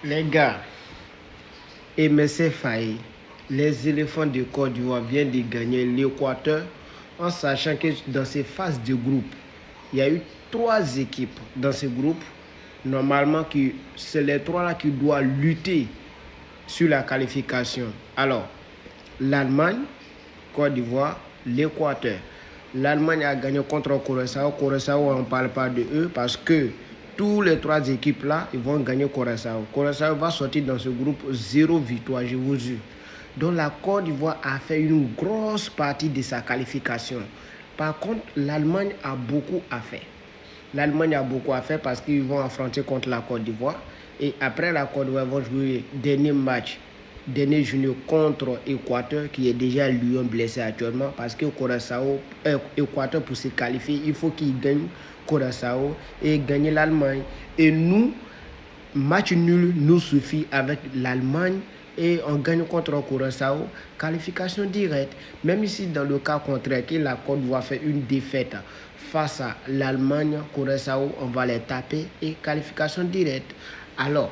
Les gars, MSC Faye, les éléphants de Côte d'Ivoire viennent de gagner l'Équateur en sachant que dans ces phases de groupe, il y a eu 3 équipes dans ce groupe. Normalement, c'est les 3 là qui doivent lutter sur la qualification. Alors, l'Allemagne, Côte d'Ivoire, l'Équateur. L'Allemagne a gagné contre Curaçao. Curaçao, on ne parle pas de eux parce que tous les 3 équipes là, ils vont gagner Curaçao. Curaçao va sortir dans ce groupe 0 victoire, je vous jure. Donc la Côte d'Ivoire a fait une grosse partie de sa qualification. Par contre, l'Allemagne a beaucoup à faire. L'Allemagne a beaucoup à faire parce qu'ils vont affronter contre la Côte d'Ivoire. Et après la Côte d'Ivoire, ils vont jouer dernier match, dernier junior contre Équateur, qui est déjà Lyon blessé actuellement. Parce que Équateur, pour se qualifier, il faut qu'il gagne Curaçao et gagner l'Allemagne. Et nous, match nul nous suffit avec l'Allemagne et on gagne contre Curaçao, qualification directe. Même ici, dans le cas contraire, que la Côte d'Ivoire fait une défaite face à l'Allemagne, Curaçao, on va les taper et qualification directe. Alors,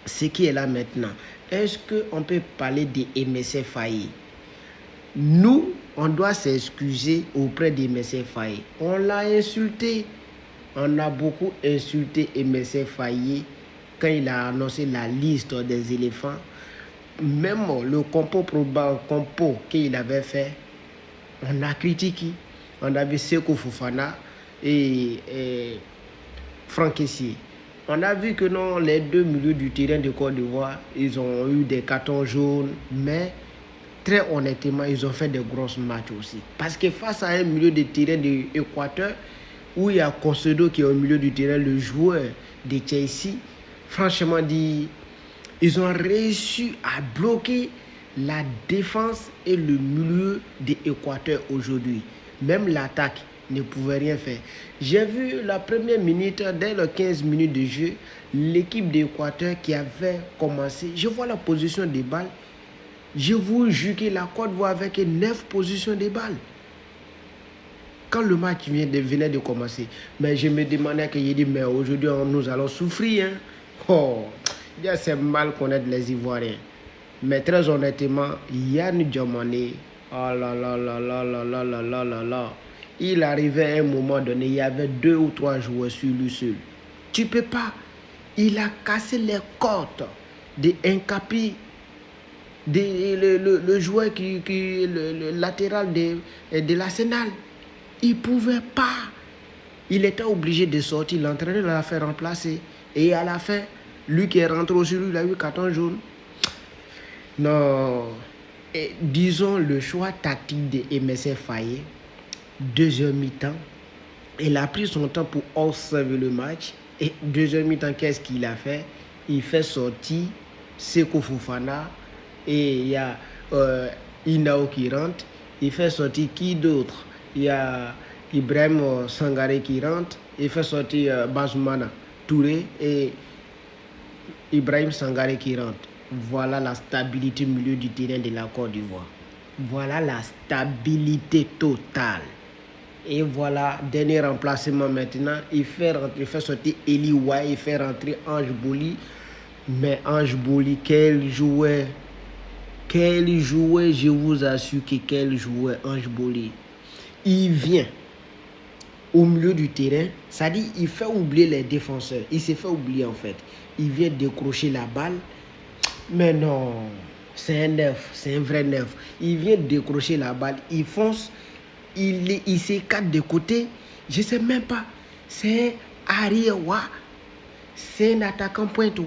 ce qui est là maintenant, est-ce qu'on peut parler de MSC Faye? Nous, on doit s'excuser auprès de MSC Faye. On l'a insulté. On a beaucoup insulté MSC Faye quand il a annoncé la liste des éléphants. Même le compo qu'il avait fait, on a critiqué. On a vu Sékou Fofana et Franck Kessié. On a vu que non, les 2 milieux du terrain de Côte d'Ivoire, ils ont eu des cartons jaunes, mais très honnêtement, ils ont fait des grosses matchs aussi. Parce que face à un milieu de terrain de l'Équateur, où il y a Concedo qui est au milieu du terrain, le joueur de Chelsea, franchement dit, ils ont réussi à bloquer la défense et le milieu de l'Équateur aujourd'hui. Même l'attaque ne pouvait rien faire. J'ai vu la première minute, dès les 15 minutes de jeu, l'équipe d'Équateur qui avait commencé. Je vois la position des balles. Je vous jure que la Côte d'Ivoire avec 9 positions de balles. Quand le match venait de commencer. Mais je me demandais que j'ai dit, mais aujourd'hui nous allons souffrir. Hein? Oh, c'est mal connaître les Ivoiriens. Mais très honnêtement, Yann Diomandé, oh là là là là là là là là là là. Il arrivait à un moment donné, il y avait 2 ou 3 joueurs sur lui seul. Tu peux pas. Il a cassé les côtes de Nkapi, le joueur le latéral de l'Arsenal. Il ne pouvait pas. Il était obligé de sortir. L'entraîneur l'a fait remplacer. Et à la fin, lui qui est rentré aussi, lui, il a eu carton jaune. Non. Et disons le choix tactique de MSC Faye. 2h mi-temps. Il a pris son temps pour observer le match. Et 2h mi-temps, qu'est-ce qu'il a fait? Il fait sortir Sékou Fofana. Et il y a Inao qui rentre. Il fait sortir qui d'autre? Il y a Ibrahim Sangaré qui rentre. Il fait sortir Bazoumana Touré et Ibrahim Sangaré qui rentre. Voilà la stabilité au milieu du terrain de la Côte d'Ivoire. Voilà la stabilité totale. Et voilà, dernier remplacement maintenant. Il fait sortir Eli Waye, il fait rentrer Ange Boli. Mais Ange Boli, quel joueur! Quel joueur, je vous assure que quel joueur, Ange Boli. Il vient au milieu du terrain, ça dit il fait oublier les défenseurs. Il s'est fait oublier en fait. Il vient décrocher la balle. Mais non, c'est un neuf, c'est un vrai neuf. Il vient décrocher la balle, il fonce, il s'écarte de côté. Je ne sais même pas. C'est un arrière, c'est un attaquant pointe,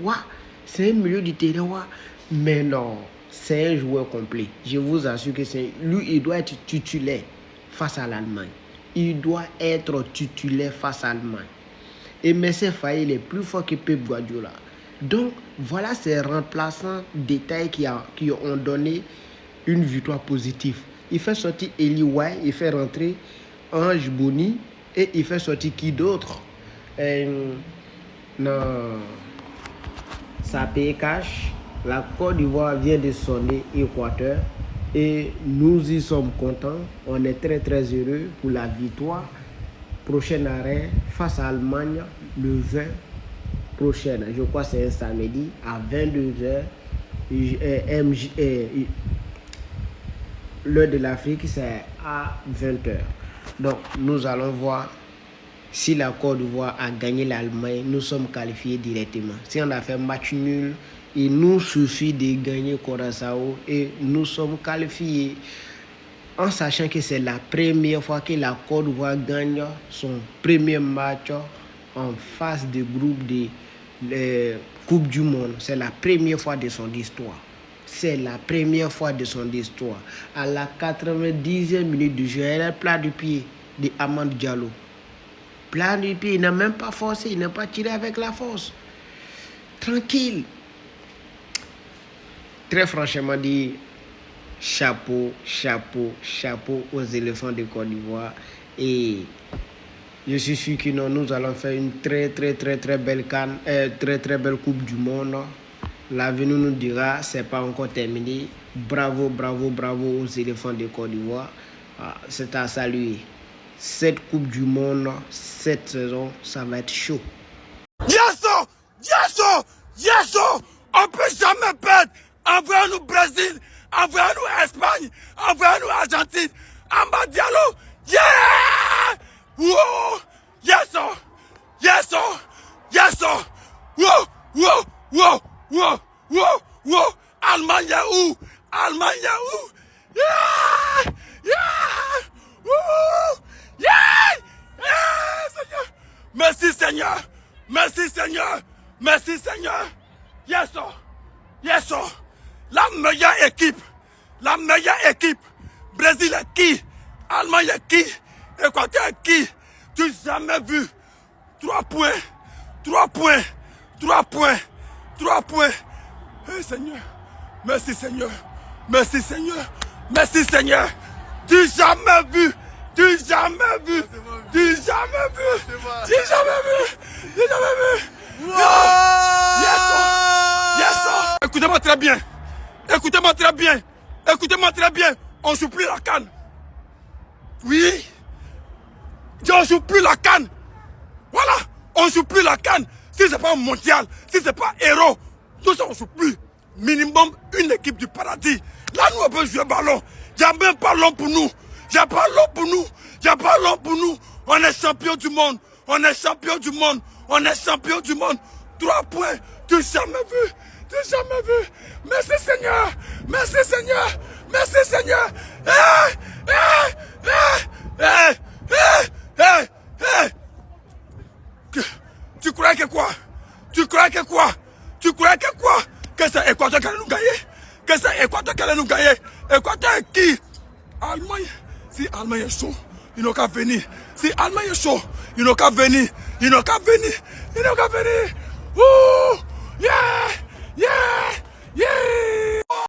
c'est un milieu du terrain. Mais non, c'est un joueur complet. Je vous assure que lui, il doit être titulaire face à l'Allemagne. Il doit être titulaire face à l'Allemagne. Et MSC Faye, il est plus fort que Pep Guardiola. Donc, voilà ces remplaçants détails qui ont donné une victoire positive. Il fait sortir Eli Waye, il fait rentrer Ange Boni et il fait sortir qui d'autre? Non, ça paye cash. La Côte d'Ivoire vient de sonner Équateur et nous y sommes contents. On est très très heureux pour la victoire. Prochain arrêt face à l'Allemagne le 20 prochaine, je crois que c'est un samedi, à 22h, l'heure de l'Afrique, c'est à 20h. Donc, nous allons voir si la Côte d'Ivoire a gagné l'Allemagne, nous sommes qualifiés directement. Si on a fait match nul, il nous suffit de gagner Curaçao et nous sommes qualifiés. En sachant que c'est la première fois que la Côte d'Ivoire gagne son premier match en phase de groupe de Coupe du Monde. C'est la première fois de son histoire. C'est la première fois de son histoire. À la 90e minute du jeu, elle a plat du pied de Amad Diallo. Plat du pied, il n'a même pas forcé, il n'a pas tiré avec la force. Tranquille. Très franchement dit, chapeau, chapeau, chapeau aux éléphants de Côte d'Ivoire. Et je suis sûr que nous allons faire une très belle CAN, très belle Coupe du Monde. L'avenir nous dira, c'est pas encore terminé. Bravo, bravo, bravo aux éléphants de Côte d'Ivoire. C'est à saluer. Cette Coupe du Monde, cette saison, ça va être chaud. Yes, on peut jamais perdre. Envoyez-nous Brésil, envoyez-nous Espagne, envoyez-nous Argentine. Amad Diallo, yeah! Whoa! Yes, Whoa! Allemagne où? Yeah! Woo! Yeah! Seigneur! Merci Seigneur! Yes, sir! La meilleure équipe. Brésil est qui? Allemagne est qui? Équateur est qui? Tu jamais vu? 3 points. Hey, Seigneur. Merci Seigneur. Tu jamais vu? Yes, sir. Écoutez-moi très bien. On joue plus la CAN. Oui. On joue plus la CAN. Voilà. On joue plus la CAN. Si c'est pas mondial, si c'est pas héros, tout ça on joue plus. Minimum une équipe du paradis. Là nous on peut jouer ballon. Il n'y a même pas l'homme pour nous. On est champion du monde. 3 points. Tu jamais vu. Merci Seigneur. Hey. Tu croyais que quoi? Que c'est Équateur qui allait nous gagner? Équateur est qui? Allemagne. Si Allemagne est chaud, ils n'ont qu'à venir.